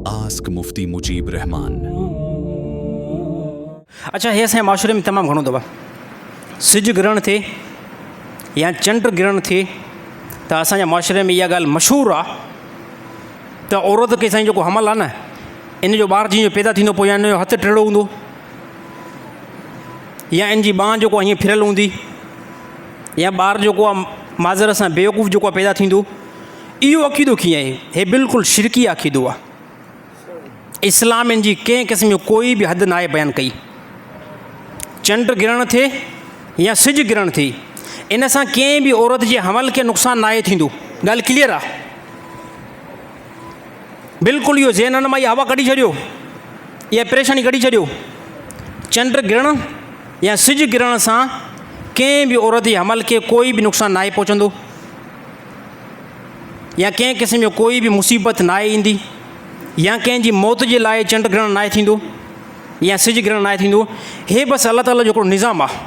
Ask मुफ्ती मुजीब रहमान। अच्छा, हे असांजे माशरे में तमामु घणो अथव। सिज ग्रहण थिए या चंड ग्रहण थिए त असांजे माशरे में इहा ॻाल्हि मशहूरु आहे त औरत खे साईं जेको हमल आहे न, इन जो ॿारु जीअं पैदा थींदो पोइ या इन जो हथु टेढ़ो हूंदो या इन जी ॿांह जेको आहे हीअं फिरियल हूंदी या ॿारु जेको आहे माज़र सां बेवकूफ़ जेको आहे पैदा थींदो। इहो अक़ीदो कीअं आहे? हे बिल्कुलु शिरकी अक़ीदो आहे। इस्लाम इन जी कंहिं क़िस्म जो कोई बि हद न आहे बयानु कई। चंड ग्रहण थिए या सिज ग्रहण थिए, इन सां कंहिं बि औरत जे हमल खे नुक़सानु न आहे थींदो। ॻाल्हि क्लियर आहे बिल्कुलु। इहो ज़हन मां इहा हवा कढी छॾियो, इहा परेशानी कढी छॾियो। चंड ग्रहण या सिज ग्रहण सां कंहिं बि औरत जे हमल खे कोई बि नुक़सानु न आहे पहुचंदो या कंहिं क़िस्म जो कोई बि मुसीबत न आहे ईंदी या कंहिंजी मौत जे लाइ चंड ग्रहण न आहे थींदो या सिज ग्रहण न आहे थींदो। हे बसि अलाह ताला जो हिकिड़ो निज़ाम आहे।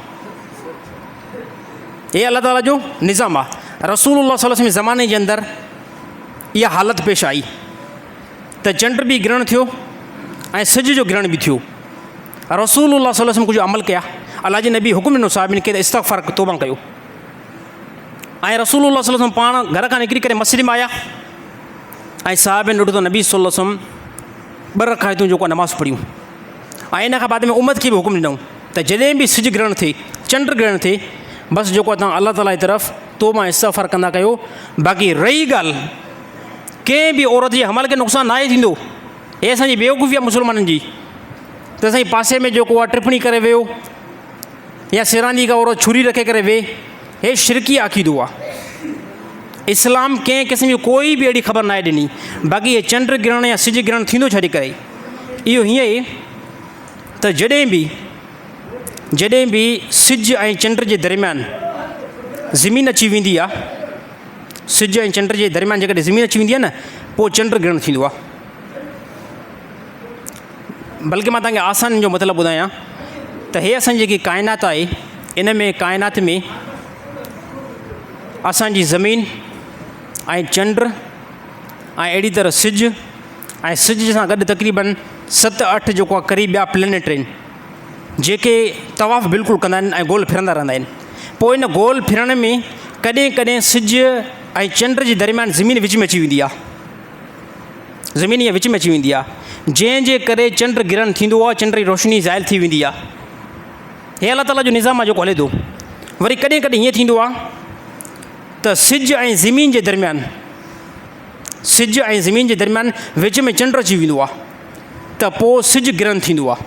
हे अलाह ताला जो निज़ाम आहे। रसूलुल्लाह सल्लल्लाहु अलैहि वसल्लम ज़माने जे अंदरि इहा हालत पेश आई त चंड बि ग्रहण थियो ऐं सिज जो ग्रहण बि थियो। रसूलुल्लाह सल्लल्लाहु अलैहि वसल्लम कुझु अमल कया। अलाह जे नबी हुकुम ॾिनो साहिबनि खे त इस्तग़फ़ार तौबा कयो। ऐं रसूलुल्लाह सल्लल्लाहु अलैहि वसल्लम पाण घर खां निकिरी करे मस्जिद में आया ऐं साहिबनि ॾिठो त नबी सल्लल्लाहु अलैहि वसल्लम 2 रकातूं जेको आहे नमाज़ पढ़ियूं। ऐं इन खां बाद में उम्मत खे बि हुकुम ॾिनऊं त जॾहिं बि सिज ग्रहण थिए, चंड ग्रहण थिए, बसि जेको आहे तव्हां अलाह ताला जी तरफ़ तौबा इस्तग़फ़ार कंदा कयो। बाक़ी रही ॻाल्हि कंहिं बि औरत जे हमल खे नुक़सानु न आहे थींदो, हे असांजी बेवकूफ़ी आहे मुस्लमाननि जी। त असांजे पासे में जेको आहे टिप्पणी करे वियो या सिरानी का औरत छुरी रखे करे वेह, हे शिरकी अक़ीदो आहे। इस्लाम कंहिं क़िस्म जी कोई बि अहिड़ी ख़बर न आहे ॾिनी। बाक़ी हे चंड ग्रहण या सिज ग्रहण थींदो छा करे? इहो हीअं आहे त जॾहिं बि सिज ऐं चंड जे दरमियान ज़मीन अची वेंदी आहे, सिज ऐं चंड जे दरमियान जेकॾहिं ज़मीन अची वेंदी आहे न, पोइ चंड ग्रहण थींदो आहे। बल्कि मां तव्हांखे आसान जो मतिलबु ॿुधायां त हे असांजी जेकी काइनात आहे, इन में काइनात में असांजी ज़मीन ऐं चंड ऐं अहिड़ी तरह सिज ऐं सिज सां गॾु तक़रीबन 7-8 जेको आहे क़रीब ॿिया प्लेनेट आहिनि जेके तवाफ़ बिल्कुलु कंदा आहिनि ऐं गोल फिरंदा रहंदा आहिनि। पोइ इन गोल फिरण में कॾहिं कॾहिं सिज ऐं चंड जे दरमियान ज़मीन विच में अची वेंदी आहे। ज़मीन इहा विच में अची वेंदी आहे, जंहिंजे करे चंड ग्रहण थींदो आहे, चंड जी रोशनी ज़ाइल थी वेंदी आहे। हे अलाह ताला जो निज़ाम आहे जेको हले थो। वरी कॾहिं कॾहिं हीअं थींदो आहे त सिज ऐं ज़मीन जे दरमियान विच में चंड अची वेंदो आहे त पोइ सिज ग्रहण थींदो आहे,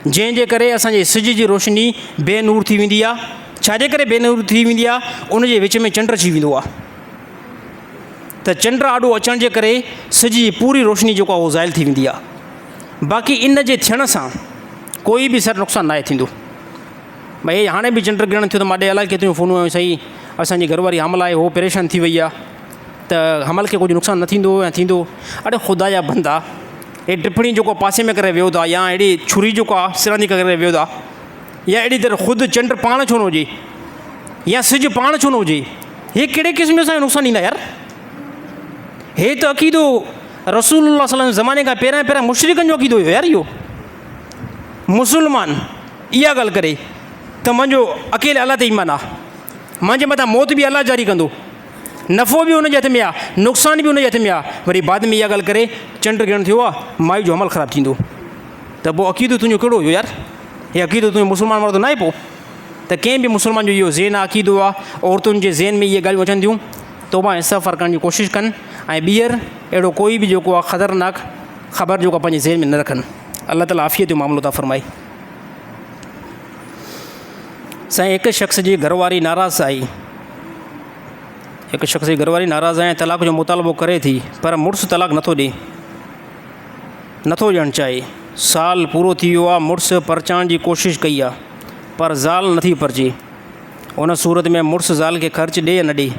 जंहिंजे करे असांजे सिज जी रोशनी बेनूर थी वेंदी आहे। छाजे करे बेनूर थी वेंदी आहे? उनजे विच में चंड अची वेंदो आहे त चंड आॾो अचण जे करे सिज जी पूरी रोशनी जेको आहे उहो ज़ाइल थी वेंदी आहे। बाक़ी इन जे थियण सां कोई बि सर नुक़सानु न आहे थींदो। भई हाणे बि चंड ग्रहण थियो त मां ॾे अलाए केतिरियूं फ़ोनूं आयूं, सही असांजी घरवारी हमल आहे, उहो परेशान थी वई आहे त हमल खे कुझु नुक़सानु न थींदो या थींदो। अड़े ख़ुदा जा बंदा, हे टिप्पणी जेको पासे में करे वियो था या अहिड़ी छुरी जेको आहे सिरानी करे वियो था या अहिड़ी तरह ख़ुदि चंड पाण छो न हुजे या सिज पाण छो न हुजे, हे कहिड़े क़िस्म जो असांखे नुक़सानु ईंदा यार? हे त अक़ीदो रसूलुल्लाह सल्लल्लाहु अलैहि वसल्लम ज़माने खां पहिरियां मुशरिकनि जो अक़ीदो हुयो यार। इहो मुस्लमान इहा ॻाल्हि करे त मुंहिंजो अकेले अलाह ते ईमान आहे, मुंहिंजे मथां मौत बि अलाह जारी कंदो, नफ़ो बि हुनजे हथ में आहे, नुक़सानु बि हुनजे हथ में आहे। वरी बाद में इहा ॻाल्हि करे चंड ग्रहण थियो आहे, माई जो अमल ख़राबु थींदो, त पोइ अक़ीदो तुंहिंजो कहिड़ो हुयो यार? हे अक़ीदो तुंहिंजो मुस्लमान वारो त न आहे। पोइ त कंहिं बि मुस्लमान जो इहो ज़हन आहे, अक़ीदो आहे। औरतुनि जे ज़हन में इहे ॻाल्हियूं अचनि थियूं, तौबा इस्तग़फ़ार करण जी कोशिशि कनि ऐं ॿीहर अहिड़ो कोई बि जेको आहे ख़तरनाक ख़बर जेको आहे पंहिंजे ज़हन में न रखनि। अलाह ताला आफ़ियत जो मामिलो था फ़रमाए। साईं, हिकु शख़्स जी घरवारी नाराज़ आई, हिकु शख़्स जी घरवारी नाराज़ आहे, तलाक जो मुतालबो करे थी, पर मुड़ुसु तलाक नथो ॾियणु चाहे। साल पूरो थी वियो आहे, मुड़ुसु परचाइण जी कोशिशि कई आहे पर ज़ाल नथी परचे। उन सूरत में मुड़ुसु ज़ाल खे ख़र्चु ॾे या न ॾे?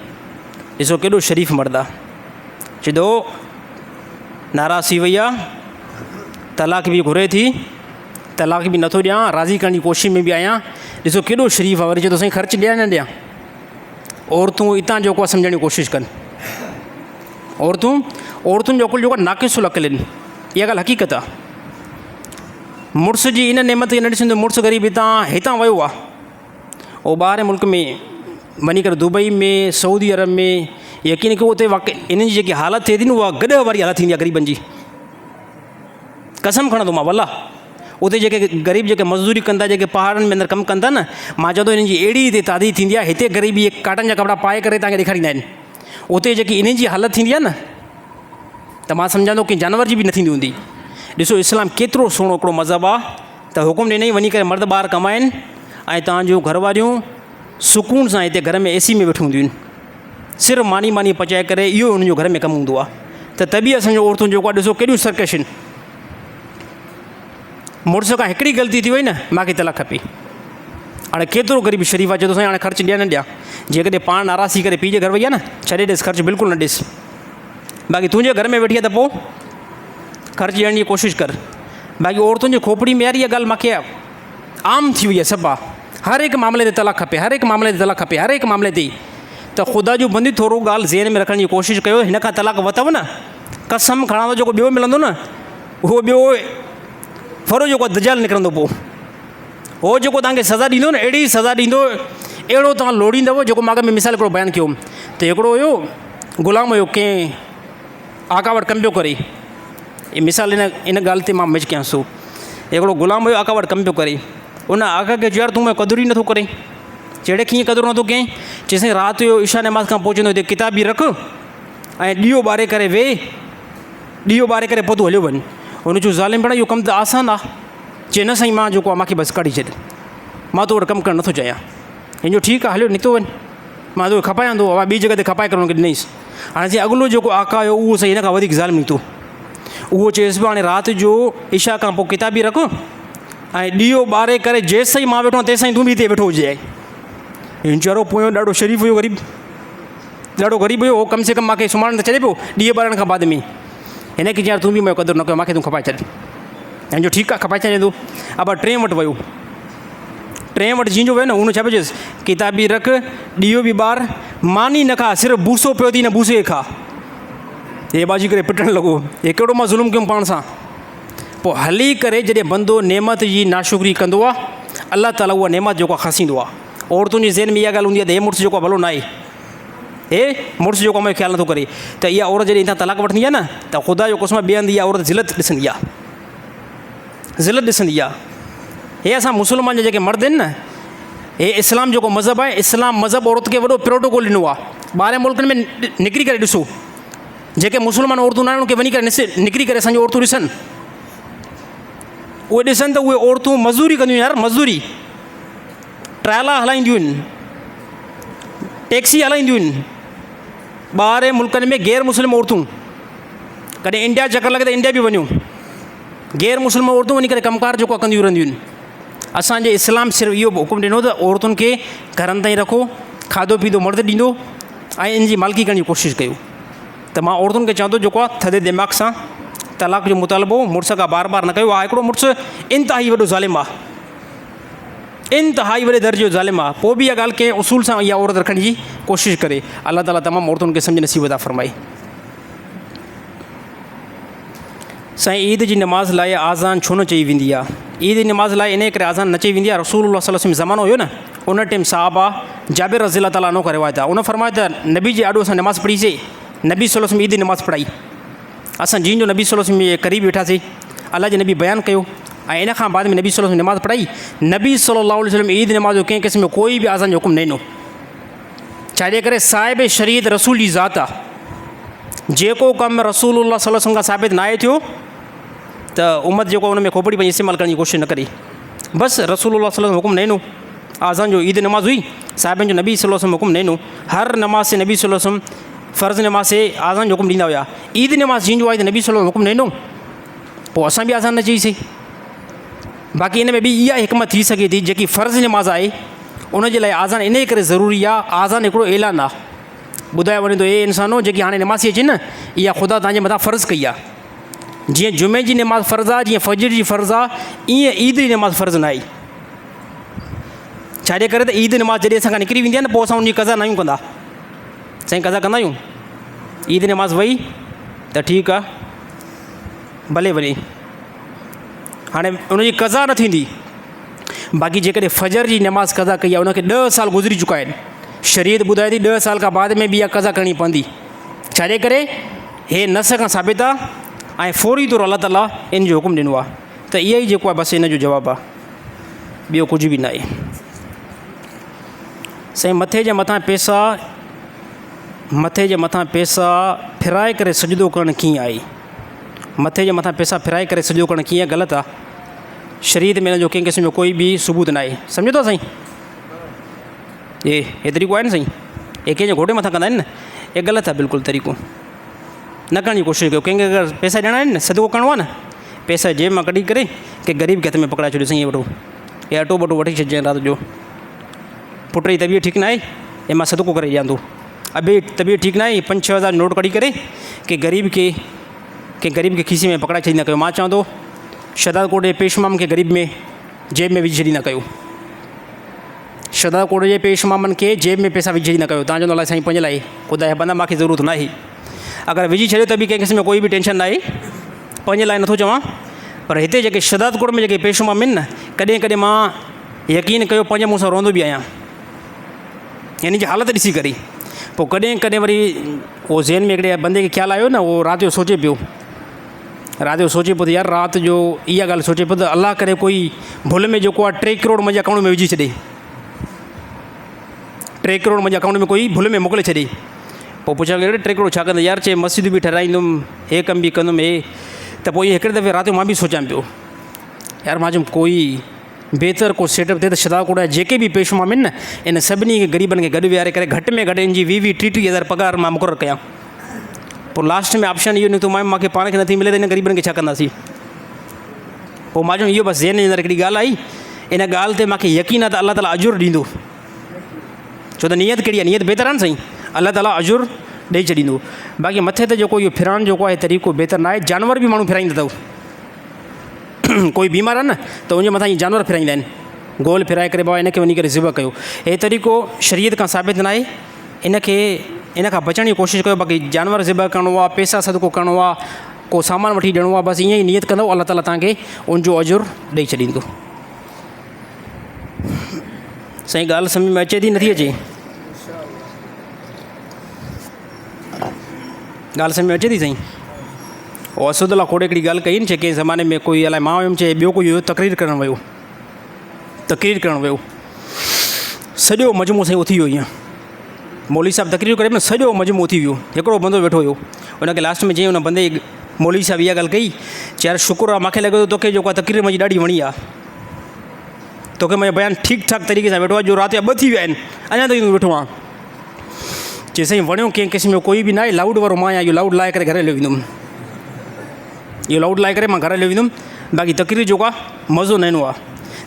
ॾिसो केॾो शरीफ़ मर्द आहे। चिदो नाराज़ थी वई आहे, तलाक बि घुरे थी, तलाक बि नथो ॾियां, राज़ी करण जी कोशिशि में बि आहियां। ॾिसो केॾो शरीफ़ आहे। वरी चए थो साईं ख़र्चु ॾियां न ॾियां? औरतूं हितां जेको आहे सम्झण जी कोशिशि कनि। औरतुनि जो अकुल जेको आहे नाक़िसुल अक़ुल आहिनि। इहा ॻाल्हि हक़ीक़त आहे। मुड़ुस जी इन नेमत खे न ॾिसंदो, मुड़ुसु ग़रीब हितां वियो आहे, उहो ॿाहिरि मुल्क में वञी करे दुबई में, सऊदी अरब में, यकीन कयो उते वाक़ई इन्हनि जी जेकी हालति थिए थी न उहा गॾु वारी हालति थींदी आहे ग़रीबनि जी। कसम खणंदो मां वल्ला, उते जेके ग़रीब जेके मज़दूरी कंदा, जेके पहाड़नि में अंदरि कमु कंदा न, मां चवंदो इन्हनि जी अहिड़ी हिते तादी थींदी आहे, हिते ग़रीबी काटन जा कपिड़ा पाए करे तव्हांखे ॾेखारींदा आहिनि, उते जेकी इन्हनि जी हालति थींदी आहे न, त मां सम्झां थो की जानवर जी बि न थींदी हूंदी। ॾिसो इस्लाम केतिरो सुहिणो हिकिड़ो मज़हबु आहे त हुकुम ॾिनई वञी करे मर्द ॿार कमाइनि ऐं तव्हांजो घरवारियूं सुकून सां हिते घर में एसी में वेठी हूंदियूं आहिनि, सिर्फ़ु मानी पचाए करे इहो उन्हनि जो घर में कमु हूंदो आहे। त तबी असांजो औरतुनि जेको आहे ॾिसो केॾियूं सरकशिन, मुड़ुस खां हिकिड़ी ग़लती थी वई न मूंखे तलाक खपे। हाणे केतिरो ग़रीब शरीफ़ आहे, चए थो साईं हाणे ख़र्चु ॾिया न ॾिया, जेकॾहिं पाण नाराज़ थी करे पीउ जे घर वई आहे न, छॾे ॾिस ख़र्चु बिल्कुलु न ॾिस, बाक़ी तुंहिंजे घर में वेठी आहे त पोइ ख़र्चु ॾियण जी कोशिशि कर। बाक़ी औरतुनि जी खोपड़ी में यार इहा ॻाल्हि मूंखे आम थी वई आहे, सभु आहे, हर हिकु मामले ते तलाक खपे, हर हिकु मामले ते तलाक खपे, हर हिकु मामले ते। त ख़ुदा जो बंदी थोरो ॻाल्हि ज़हन में रखण जी कोशिशि कयो, हिन खां तलाक वरितव न, कसम खणां थो जेको ॿियो मिलंदो न उहो ॿियो फरो जेको आहे दजाल निकिरंदो, पोइ उहो जेको तव्हांखे सज़ा ॾींदो न, अहिड़ी सज़ा ॾींदो, अहिड़ो तव्हां लोड़ींदव जेको मां अॻ में मिसाल हिकिड़ो बयानु कयो त हिकिड़ो हुयो ग़ुलाम हुयो, कंहिं आका वटि कमु पियो करे, इहा मिसाल इन ॻाल्हि ते मां मिच कयांसि थो। हिकिड़ो ग़ुलाम हुयो आका वटि कमु पियो करे, उन आका खे चयो यार तूं क़दुरु ई नथो करे, जहिड़े कीअं क़दुरु नथो कयईं, चइसि राति जो ईशा नमाज़ खां पहुचंदो हिते किताब बि रख ऐं ॾीओ ॿारे करे वेह, ॾीओ ॿारे करे पोइ तूं हलियो वञु। हुन चयो ज़ालिम भेण इहो कमु त आसानु आहे, चए न साईं मां जेको आहे मूंखे बसि कढी छॾ, मां तो वटि कमु करणु नथो चाहियां। हिन जो ठीकु आहे हलियो निकितो वञु, मां तो खपायां थो, ॿी जॻह ते खपाए करे हुनखे ॾिनईसि। हाणे जीअं अॻिलो जेको आका हुयो उहो सही हिन खां वधीक ज़ालिम निकितो, उहो चएसि पियो हाणे राति जो ईशा खां पोइ किताब बि रख ऐं ॾीओ ॿारे करे जेसि ताईं मां वेठो आहियां तेसि ताईं तूं बि हिते वेठो हुजे। हिन चरो पोइ ॾाढो शरीफ़ हुयो, ॾाढो ग़रीब हुयो, कम से कम मूंखे सुम्हण त चले पियो ॾीओ ॿारण खां बाद में, हिन खे यार तूं बि मुंहिंजो क़दुरु न कयो, मूंखे तूं खपाए छॾ। हिन जो ठीकु आहे खपाए छॾे थो। अब टे वटि वियो, टे वटि जीअं जो वियो न हुन छा पियो चएसि किताब बि रख, ॾीओ बि ॿार, मानी न खा, सिर्फ़ु बूसो पियो थी न बूसे खे खा। हे बाजी करे पिटणु लॻो, हे कहिड़ो मां ज़ुल्म कयुमि पाण सां। पोइ हली करे जॾहिं बंदो नेमत जी नाशुक्री कंदो आहे, अलाह ताला उहा नेमत जेको आहे खसींदो आहे। औरतुनि जी ज़हन में इहा ॻाल्हि हूंदी आहे त हे मुड़ुसु जेको आहे भलो न आहे, हे मुड़ुसु जेको आहे ख़्यालु नथो करे, त इहा औरत जॾहिं हितां तलाक वठंदी आहे न त ख़ुदा जो क़स्म ॿिए हंधि इहा औरत ज़िलत ॾिसंदी आहे, ज़िलत ॾिसंदी आहे। हे असां मुस्लमान जा जेके मर्द आहिनि न, हे इस्लाम जेको मज़हबु आहे, इस्लाम मज़हबु औरत खे वॾो प्रोटोकॉल ॾिनो आहे। ॿाहिरि मुल्कनि में निकिरी करे ॾिसो, जेके मुस्लमान औरतूं न आहिनि उनखे वञी करे निकिरी करे असांजी औरतूं ॾिसनि, उहे ॾिसनि त उहे औरतूं मज़दूरी कंदियूं यार, मज़दूरी, ट्रायला हलाईंदियूं आहिनि, टैक्सी हलाईंदियूं आहिनि। ॿाहिरि मुल्कनि में गैर मुस्लिम औरतूं, कॾहिं इंडिया चकर लॻे त इंडिया बि वञूं, गैर मुस्लिम औरतूं वञी करे कमकार जेको आहे कंदियूं रहंदियूं आहिनि। असांजे इस्लाम सिर्फ़ु इहो हुकुम ॾिनो त औरतुनि खे घरनि ताईं रखो, खाधो पीतो मर्द ॾींदो ऐं इन जी मालिकी करण जी कोशिशि कयो। त मां औरतुनि खे चवां थो जेको आहे थधे दिमाग़ सां तलाक जो मुतालबो मुड़ुस खां बार बार न कयो आहे। हिकिड़ो मुड़ुसु इंतिहाई वॾो ज़ालिम आहे, इंतिहाई वॾे दर्जे जो ज़ालिम आहे, पोइ बि इहा ॻाल्हि कंहिं उसूल सां इहा औरत रखण जी कोशिशि करे। अलाह ताला तमामु औरतुनि खे सम्झ नसीब अता फ़रमाए। साईं ईद जी नमाज़ लाइ आज़ान छो न चई वेंदी आहे? ईद जी नमाज़ लाइ इन करे आज़ान न चई वेंदी आहे, रसूलुल्लाह सल्लल्लाहु अलैहि वसल्लम ज़मानो हुयो न, उन टाइम साहबा जाबिर रज़ियल्लाहु ताला अन्हु करे रिवायत आहे, उन फरमायो त नबी जे आॾो असां नमाज़ पढ़ीसीं, नबी सल्लल्लाहु अलैहि वसल्लम ईद जी नमाज़ पढ़ाई, असां जीअं जो नबी सल्लल्लाहु अलैहि वसल्लम जे क़रीब वेठासीं, अलाह जे नबी बयानु कयो ऐं इन खां बाद में नबी सल्लल्लाहु अलैहि वसल्लम नमाज़ पढ़ाई। नबी सल्लल्लाहु अलैहि वसल्लम ईद नमाज़ जो कंहिं क़िस्म जो कोई बि आज़ान जो हुकुम न ॾिनो, छाजे करे साहिब शरीयत रसूल जी ज़ात आहे। जेको कमु रसूलुल्लाह सल्लल्लाहु अलैहि वसल्लम खां साबित न आहे थियो त उम्मत जेको उन में खोपड़ी पंहिंजी इस्तेमालु करण जी कोशिशि न करे। बसि रसूलुल्लाह सल्लल्लाहु अलैहि वसल्लम हुकुम न ॾिनो, आज़ान जो ईद नमाज़ हुई, साहिबनि जो नबी सल्लल्लाहु अलैहि वसल्लम हुकुम न ॾिनो। हर नमाज़ से नबी सल्लल्लाहु अलैहि वसल्लम फ़र्ज़ नमाज़ से आज़ान जो हुकुम ॾींदा हुया। ईद नमाज़ जीअं जो आहे त नबी सल्लल्लाहु अलैहि वसल्लम हुकुम न ॾिनो, पोइ असां बि आज़ान न चईसीं। बाक़ी इन में बि इहा हिकमत थी सघे थी, जेकी फ़र्ज़ नमाज़ आहे उनजे लाइ आज़ान इन करे ज़रूरी आहे, आज़ान हिकिड़ो ऐलान आहे, ॿुधायो वञे थो हे इंसानो जेकी हाणे नमाज़ी अचे न, इहा ख़ुदा तव्हांजे मथां फ़र्ज़ु कई आहे। जीअं जुमे जी नमाज़ फ़र्ज़ु आहे, जीअं फजर जी फ़र्ज़ु आहे, ईअं ईद जी नमाज़ फ़र्ज़ु न आहे। छाजे करे त ईद नमाज़ जॾहिं असां खां निकिरी वेंदी आहे न, पोइ असां उनजी कज़ा न आहियूं कंदा, साईं कज़ा कंदा आहियूं। ईद नमाज़ वई त ठीकु आहे, भले वञे, हाणे उनजी क़ज़ा न थींदी। बाक़ी जेकॾहिं फजर जी नमाज़ क़ज़ा कई आहे उनखे 10 साल गुज़री चुका आहिनि, शरीयत ॿुधाए थी 10 साल खां बाद में बि इहा क़ज़ा करणी पवंदी। छाजे करे? हे नस खां साबित आहे ऐं फौरी तौरु अलाह ताला इन जो हुकुम ॾिनो आहे। त इहो ई जेको आहे बसि इन जो जवाबु आहे, ॿियो कुझु बि न आहे। साईं मथे जे मथां पैसा फिराए करे सजदो करणु कीअं आहे? मथे जे मथां पैसा फिराए करे सजदो करणु कीअं ग़लति आहे? शरीयत में हिन जो कंहिं क़िस्म जो कोई बि सबूत न आहे। सम्झो था साईं? हे तरीक़ो आहे न साईं, हे कंहिंजे घोड़े मथां कंदा आहिनि न, हे ग़लति आहे बिल्कुलु तरीक़ो। न करण जी कोशिशि कयो। कंहिंखे अगरि पैसा ॾियणा आहिनि न, सदको करिणो आहे न, पैसा जेब मां कढी करे के ग़रीब खे हथ में पकड़ाए छॾियो, साईं वठो, हे अटो बटो वठी छॾिजांइ राति जो, पुट जी तबियत ठीकु न आहे, हे मां सदको करे ॾियां थो। अबे तबियत ठीकु न आहे, 5-6 हज़ार नोट कढी करे के ग़रीब खे खीसे में पकड़ाए छॾींदा कयो। मां चवां थो शहदाद कोट जे पेशमाम खे ग़रीब में जेब में विझी छॾींदा कयो। शहदाद कोट जे पेशमामनि खे जेब में पैसा विझी छॾींदा कयो। तव्हां चवंदो अलाए साईं पंहिंजे लाइ ख़ुदा जा बंदा, मूंखे ज़रूरत न आहे। अगरि विझी छॾियो त बि कंहिं क़िस्म में कोई बि टेंशन न आहे, पंहिंजे लाइ नथो चवां। पर हिते जेके शहदाद कोट में जेके पेशमाम आहिनि न, कॾहिं कॾहिं मां यकीन कयो पंहिंजे मुंहं सां रोंदो बि आहियां इन जी हालत ॾिसी करे। पोइ कॾहिं कॾहिं वरी उहो ज़हन में हिकिड़े बंदे खे ख़्यालु आयो न, उहो राति जो सोचे पियो त यार राति जो इहा ॻाल्हि सोचे पियो त अलाह करे कोई भुल में जेको आहे 3 करोड़ मुंहिंजे अकाउंट में विझी छॾे, 3 करोड़ मुंहिंजे अकाउंट में कोई भुल में मोकिले छॾे। पोइ पुछां 3 करोड़ छा कंदो? यार चए मस्जिद बि ठहाराईंदुमि, हे कमु बि कंदुमि, हे। त पोइ इहे हिकिड़े दफ़े राति जो मां बि सोचां पियो, यार मां चयुमि कोई बहितर को सेटअप थिए त शहदाद कोट जा जेके बि पेशमाम आहिनि न, इन सभिनी खे ग़रीबनि खे गॾु विहारे करे घटि में घटि इन जी 20-30 हज़ार पघार मां मुक़ररु कयां। पोइ लास्ट में ऑप्शन इहो निकितो, मूंखे पाण खे नथी मिले त इन ग़रीबनि खे छा कंदासीं? पोइ मां चयुमि इहो बसि ज़हन जे अंदरि हिकिड़ी ॻाल्हि आई, इन ॻाल्हि ते मूंखे यकीन आहे त अलाह ताला अजुर ॾींदो। छो त नियत कहिड़ी आहे? नियत बहितर आहे न साईं, अलाह ताला अजुर ॾेई छॾींदो। बाक़ी मथे ते जेको इहो फिराइण जेको आहे तरीक़ो बहितर न आहे। जानवर बि माण्हू फिराईंदा अथव, कोई बीमार आहे न त उनजे मथां इहे जानवर फिराईंदा आहिनि, गोल फिराए करे बाबा इनखे वञी करे ज़िबह कयो। हे तरीक़ो शरीयत खां साबित न आहे, इन खां बचण जी कोशिशि कयो। बाक़ी जानवर ज़िबह करिणो आहे, पैसा सदको करिणो आहे, को सामान वठी ॾियणो आहे, बसि ईअं ई नियत कंदो, अलाह ताला तव्हांखे उनजो अजुर ॾेई छॾींदो। साईं ॻाल्हि सम्झ में अचे थी नथी अचे? ॻाल्हि सम्झ में अचे थी साईं? उहो असदुल्ला खोड़ हिकिड़ी ॻाल्हि कई न, चए कंहिं ज़माने में कोई अलाए मां हुयुमि, चए ॿियो कोई हुयो तक़रीर करणु वियो, सॼो मजमू साईं उथी वियो। ईअं मौलवी साहिबु तक़रीर करे न, सॼो मजमू उथी वियो, हिकिड़ो बंदो वेठो हुयो। हुनखे लास्ट में चई, हुन बंदे मौलवी साहिबु इहा ॻाल्हि कई, चए यार शुक्र आहे, मूंखे लॻे थो तोखे जेको आहे तक़रीर मुंहिंजी ॾाढी वणी आहे, तोखे मुंहिंजो बयानु ठीकु ठाक तरीक़े सां वेठो आहे, जो राति जा 2 थी विया आहिनि, अञा ताईं तूं वेठो आहे। चए साईं वणियो कंहिं क़िस्म जो कोई बि न आहे, लाउड वारो मां आहियां, इहो लाउड लाए करे घर हलियो वेंदुमि, इहो लाउड लाए करे मां घर हलियो वेंदुमि। बाक़ी तक़रीर जेको आहे मज़ो न ईंदो आहे।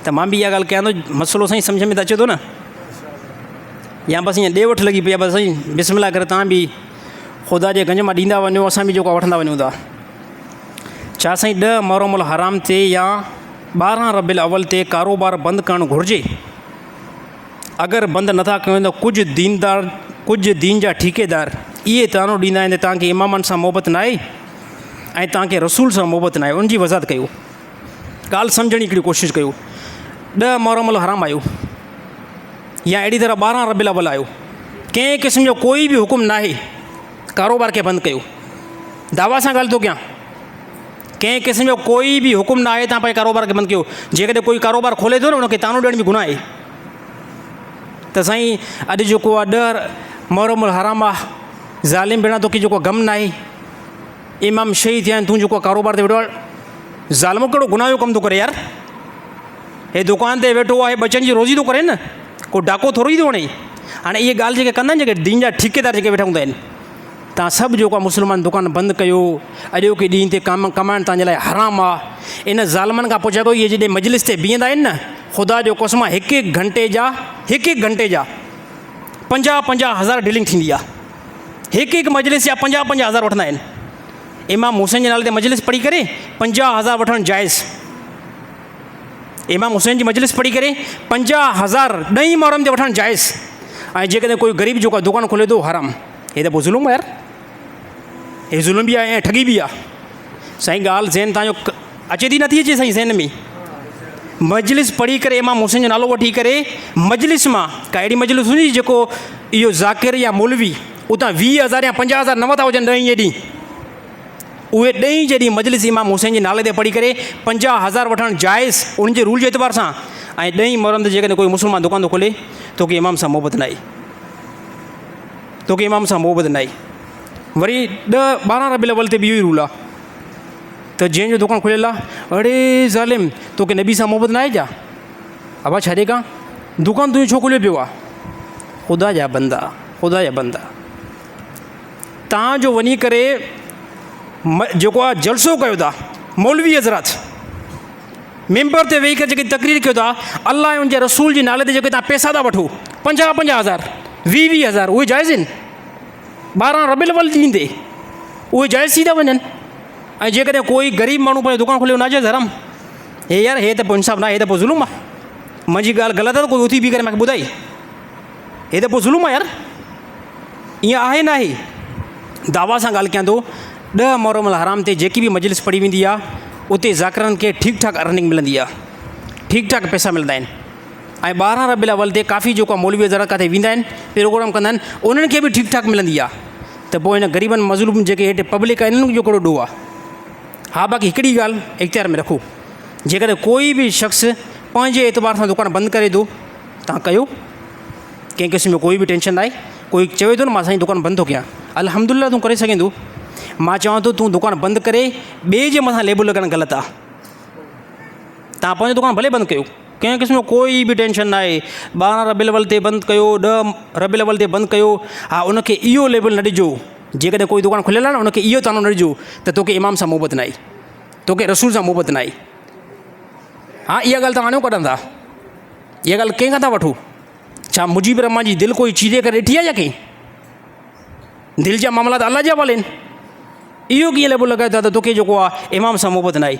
त मां बि इहा ॻाल्हि कयां थो, मसइलो साईं सम्झ में त अचे थो न, या बसि ईअं ॾे वठि लॻी पई आहे, बसि साईं बिस्मिल्लाह करे तव्हां बि ख़ुदा जे गंज मां ॾींदा वञो, असां बि जेको आहे वठंदा वञूं था। छा साईं 10 मुहर्रम हराम ते या 12 रबीउल अव्वल ते कारोबार बंदि करणु घुरिजे? अगरि बंदि नथा कयूं त कुझु दीन जा ठेकेदार इहे तानो ॾींदा आहिनि त तव्हांखे इमामनि सां मोहबत न आहे ऐं तव्हांखे रसूल सां मोहबत न आहे। उनजी वज़ाहत कयो, ॻाल्हि सम्झण जी हिकिड़ी कोशिशि कयो। 10 मुहर्रम हराम आयो या अहिड़ी तरह 12 रबीउल अव्वल आयो, कंहिं क़िस्म जो कोई बि हुकुम न आहे कारोबार खे बंदि कयो। दावा सां ॻाल्हि थो कयां, कंहिं क़िस्म जो कोई बि हुकुम न आहे तव्हां पंहिंजे कारोबार खे बंदि कयो। जेकॾहिं कोई कारोबार खोले थो न, उनखे तानो ॾियण बि गुनाह आहे। त साईं अॼु जेको आहे 10 मुहर्रम हराम आहे, ज़ालिम भेण तोखे जेको गम न आहे, इमाम शहीद थिया आहिनि, तूं जेको कारोबार ते वेठो आहे, ज़ालिमो कहिड़ो गुनाह जो कमु थो करे यार? हे दुकान ते वेठो आहे, बचनि जी रोज़ी थो करे न, को डाको थोरो ई थो वणे। हाणे इहे ॻाल्हि जेके कंदा आहिनि, जेके दीन जा ठेकेदार जेके वेठा हूंदा आहिनि, तव्हां सभु जेको आहे मुस्लमान दुकान बंदि कयो, अॼोके ॾींहं ते कमाइणु तव्हांजे लाइ हराम आहे। इन ज़ालिमनि खां पुछा थो, इहे जॾहिं मजलिस ते बीहंदा आहिनि न, ख़ुदा जो कसम आहे, हिकु घंटे जा 50-50 हज़ार डीलिंग थींदी आहे। हिकु मजलिस जा 50-50 हज़ार वठंदा आहिनि। इमाम हुसैन जे नाले ते मजलिस पढ़ी करे 50 हज़ार वठणु जाइज़। इमाम हुसैन जी मजलिस पढ़ी करे 50 हज़ार 10 मुहर्रम ते वठणु जाइज़। ऐं जेकॾहिं कोई ग़रीब जेको आहे दुकानु खोले थो, हराम। हे त पोइ ज़ुल्म यार, हे ज़ुल्म बि आहे ऐं ठगी बि आहे। साईं ॻाल्हि ज़हन तव्हांजो अचे थी नथी अचे साईं ज़हन में? मजलिस पढ़ी करे इमाम हुसैन जो नालो वठी करे मजलिस मां का अहिड़ी मजलिस हूंदी जेको इहो ज़ाकिर या मौलवी उतां 20,000 या 50,000 न वधा हुजनि ॾहीं ॾींहुं, उहे ॾहीं जॾहिं मजलिस इमाम हुसैन जे नाले ते पढ़ी करे 50,000 वठणु जाइज़ उन्हनि जे रूल जे एतबार सां। ऐं ॾहीं मरंद जेकॾहिं कोई मुस्लमान दुकान थो खोले तोखे इमाम सां मोहबत न आहे, तोखे इमाम सां मोहबत न आहे। वरी 10-12 रबीउल अव्वल ते बि इहो ई रूल आहे त जंहिंजो दुकानु खुलियल आहे, अड़े ज़ालिम तोखे नबी सां मोहबत न आहे छा? अबा छॾे खां दुकानु तुंहिंजो छो खुलियो पियो आहे? ख़ुदा जा बंदा, ख़ुदा जा बंदा, तव्हांजो वञी करे जेको आहे जलसो कयो था, मौलवी हज़रात मेंबर ते वेही करे जेकी तकरीर कयो था, अलाह ऐं उनजे रसूल जे नाले ते जेके तव्हां पैसा था वठो 50,000 20,000 उहे जाइज़ आहिनि? 12 रबीउल अव्वल ॾींहं ते उहे जाइज़ थी था वञनि। ऐं जेकॾहिं कोई ग़रीब माण्हू पंहिंजो दुकानु खोलियो नाजाइज़ हराम, हे यार हे त पोइ इंसाफ़ न आहे, हे त पोइ ज़ुल्म आहे। मुंहिंजी ॻाल्हि ग़लति आहे त कोई उथी बीह करे मूंखे ॿुधाई, हे त पोइ ज़ुल्म आहे यार, ईअं आहे न आहे? दावा सां ॻाल्हि कयां थो, 10 मुहर्रम हराम ते जेकी बि मजलिस पढ़ी वेंदी आहे उते ज़ाकिरनि खे ठीकु ठाक अर्निंग मिलंदी आहे, ठीकु ठाक पैसा मिलंदा आहिनि। ऐं 12 रबीउल अव्वल ते काफ़ी जेको मौलवी हज़रात किथे वेंदा आहिनि प्रोग्राम कंदा आहिनि, उन्हनि खे बि ठीकु ठाक मिलंदी आहे। त पोइ हिन ग़रीबनि मज़लूम जेके हेठि पब्लिक आहे इन्हनि जो कहिड़ो ॾोह आहे? हा, बाक़ी हिकिड़ी ॻाल्हि इख़्तियार में रखो, जेकॾहिं कोई बि शख़्स पंहिंजे एतबार सां दुकानु बंदि करे थो, तव्हां कयो, कंहिं क़िस्म जो कोई बि टेंशन न आहे। कोई चवे थो न मां साईं दुकानु बंदि थो कयां, अल्हम्दुलिल्लाह तूं करे सघे थो। मां चवां थो तूं दुकानु बंदि करे ॿिए जे मथां लेबल लॻाइणु ग़लति आहे। तव्हां पंहिंजो दुकानु भले बंदि कयो, कंहिं क़िस्म जो कोई बि टेंशन न आहे। 12 रबीउल अव्वल ते बंदि कयो, 10 रबीउल अव्वल ते बंदि कयो, हा उनखे इहो लेबल न ॾिजो, जेकॾहिं कोई दुकानु खुलियल आहे न उनखे इहो तानो न ॾिजो त तोखे इमाम सां मोहबत न आहे, तोखे रसूल सां मोहबत न आहे। हा, इहा ॻाल्हि तव्हां आणियो कढंदा, इहा ॻाल्हि कंहिंखां था वठो? छा मुजीब रहमान जी दिलि कोई चीरे करे ॾिठी आहे या कंहिं? दिलि जा मामला त अलाह जे हवाले आहिनि। इहो कीअं लेबल लॻाए था त तोखे जेको आहे इमाम सां मोहबत न आहे?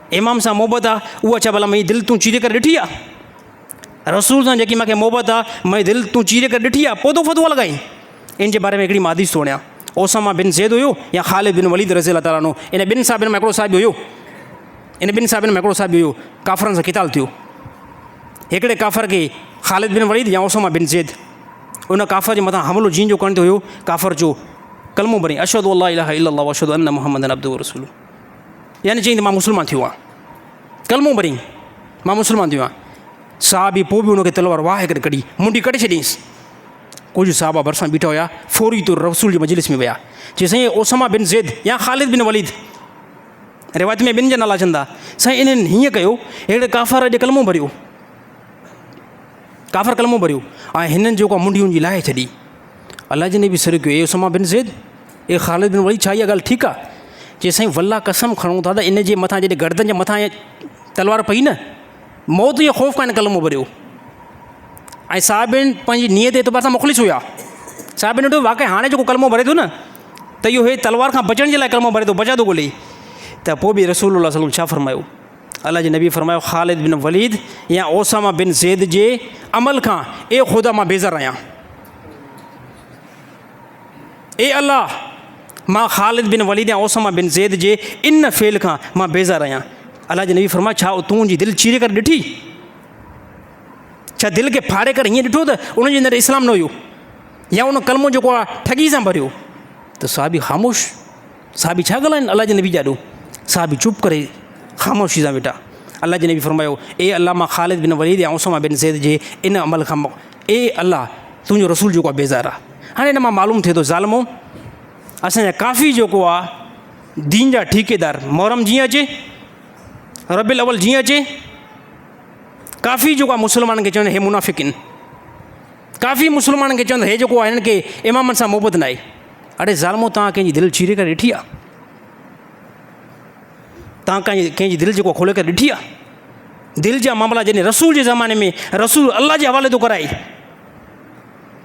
इमाम सां मोहबत आहे उहा छा भला मुंहिंजी दिलि तूं चीरे करे ॾिठी आहे? रसूल सां जेकी मूंखे मोहबत आहे मुंहिंजी दिलि तूं चीरे करे ॾिठी आहे, पोइ तूं फतवा लॻाई। इन जे बारे में हिकिड़ी मां हदीस थो वणियां, ओसामा बिन ज़ैद हुयो या ख़ालिद बिन वलीद रज़ी अल्लाह ताला अन्हु, इन ॿिनि साहिबनि में हिकिड़ो साहिब हुयो, इन ॿिनि साहिबनि में हिकिड़ो साहिब हुयो, काफ़रनि सां क़िताल थियो। हिकिड़े काफ़र खे ख़ालिद बिन वलीद या ओसामा बिन ज़ैद, उन काफ़र जे मथां हमिलो जीन जो करणु हुयो। काफ़र जो कलमो भरी अशहदु अल्ला इलाहा इल्लल्लाह व अशहदु अन्न मुहम्मदन अब्दुहु व रसूलुहु, यानी चई त मां मुस्लमान थियो आहियां, कलमो भरी मां मुस्लमान थियो आहियां। साहबी पोइ बि हुनखे तलवार वाहे करे कढी मुंडी कटे छॾियईंसि। कुझु साहबा भरिसां बीठा हुया, फौरी तौर रसूल जी मजलिस में विया, चई साईं ओसामा बिन ज़ैद या ख़ालिद बिन वलीद, रिवायत में ॿिनि जा नाला अचनि था, साईं इन्हनि हीअं कयो, हिकिड़े काफ़र अॼु कलमो भरियो, काफ़र कलमो भरियो ऐं हिननि जेको मुंडी हुनजी लाहे छॾी। अलाह जी ने बि सर कयो, ए ओसामा बिन ज़ैद, ए ख़ालिद बिन वलीद, छा इहा ॻाल्हि ठीकु आहे? चई साईं वल्लाह कसम खणूं था त इन जे मथां जॾहिं गर्दन जे मथां तलवार पई न, मौत जो ख़ौफ़ कान कलमो भरियो। ऐं साहिबिन पंहिंजी नियत एतबार सां मुख़लिस हुया। साहिबिन ॾिठो वाक़ई हाणे जेको कलमो भरे थो न त इहो हे तलवार खां बचण जे लाइ कलमो भरे थो, बचा थो ॻोल्हे। त पोइ बि रसूलुल्लाह सल्लल्लाहु अलैहि वसल्लम छा फ़रमायो? अलाह जे नबी फ़रमायो ख़ालिद बिन वलीद या ओसामा बिन ज़ैद जे अमल खां ए ख़ुदा मां बेज़ार आहियां। ए अलाह, मां ख़ालिद बिन वलीद या ओसामा बिन ज़ैद जे इन फ़ेल खां मां बेज़ार आहियां। अलाह जे नबी फ़रमायो छा तुंहिंजी दिलि चीरे करे ॾिठी? छा दिलि खे फाड़े करे हीअं ॾिठो त उनजे अंदरि इस्लाम न हुयो या उन कलमो जेको आहे ठगी सां भरियो? त साहबी ख़ामोश, साहबी छा ॻाल्हाइनि अलाह जे नबी ॾाढो? साहबी चुप करे ख़ामोशी सां वेठा। अलाह जे नबी फ़रमायो ए अलाह, मां ख़ालिद बिन वलीद या ओसामा बिन ज़ैद जे इन अमल खां ए अलाह तुंहिंजो रसूल जेको आहे बेज़ार आहे। हाणे हिन मां मालूम थिए थो ज़ालिमो असांजा काफ़ी जेको आहे दीन जा ठेकेदार, मुहर्रम जीअं अचे, रबीउल अव्वल जीअं अचे, काफ़ी जेको आहे मुस्लमाननि खे चवनि हे मुनाफ़िक़ आहिनि, काफ़ी मुस्लमाननि खे चवनि हे जेको आहे हिननि खे इमामनि सां मोहबत न आहे। अड़े ज़ालिमो, तव्हां कंहिंजी दिलि चीरे करे ॾिठी आहे? तव्हां कंहिंजी दिलि जेको खोले करे ॾिठी आहे? दिलि जा मामला जॾहिं रसूल जे ज़माने में रसूल अलाह जे हवाले थो कराए,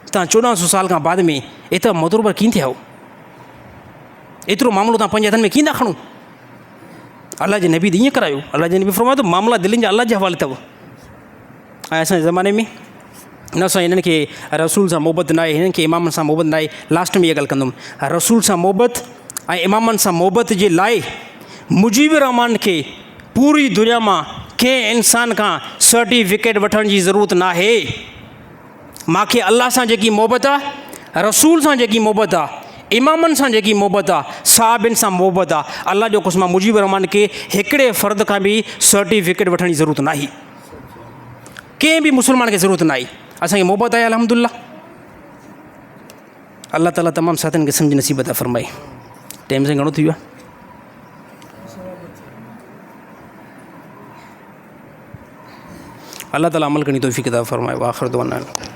तव्हां 1400 साल खां बाद में एतिरा मोतबर कीअं थिया हो? एतिरो मामिलो तव्हां पंहिंजे हथनि में कीअं था खणो? अलाह जे नबी ईअं करायो। अलाह जे नबी फ़रमायो त मामला दिलनि जा अलाह जे हवाले अथव। ऐं असांजे ज़माने में न साईं हिननि खे रसूल सां मोहबत न आहे, हिननि खे इमामनि सां मोहबत न आहे। लास्ट में इहा ॻाल्हि कंदुमि, रसूल सां मोहबत ऐं इमामनि सां मोहबत जे लाइ मुजीब रहमान खे पूरी दुनिया मां कंहिं इंसान खां सर्टिफिकेट वठण जी ज़रूरत न आहे। मूंखे अलाह सां जेकी मोहबत आहे, रसूल सां जेकी मोहबत आहे, इमामनि सां जेकी मोहबत आहे, साहिबनि सां मोहबत आहे, अलाह जो क़ुस्म मुजीब रहमान खे हिकिड़े फ़र्द खां बि सर्टिफिकेट वठण जी ज़रूरत न आहे। कंहिं बि मुस्लमान खे ज़रूरत न आहे। असांखे मोहबत आहे अल्हम्दुलिल्लाह। अल्लाह ताला तमामु साथियुनि खे सम्झ नसीब अता फ़रमाए। टाइम सां घणो थी वियो आहे? अल्लाह ताला अमल करणी तौफ़ीक़ अता फ़रमाए। आख़िर दुआ।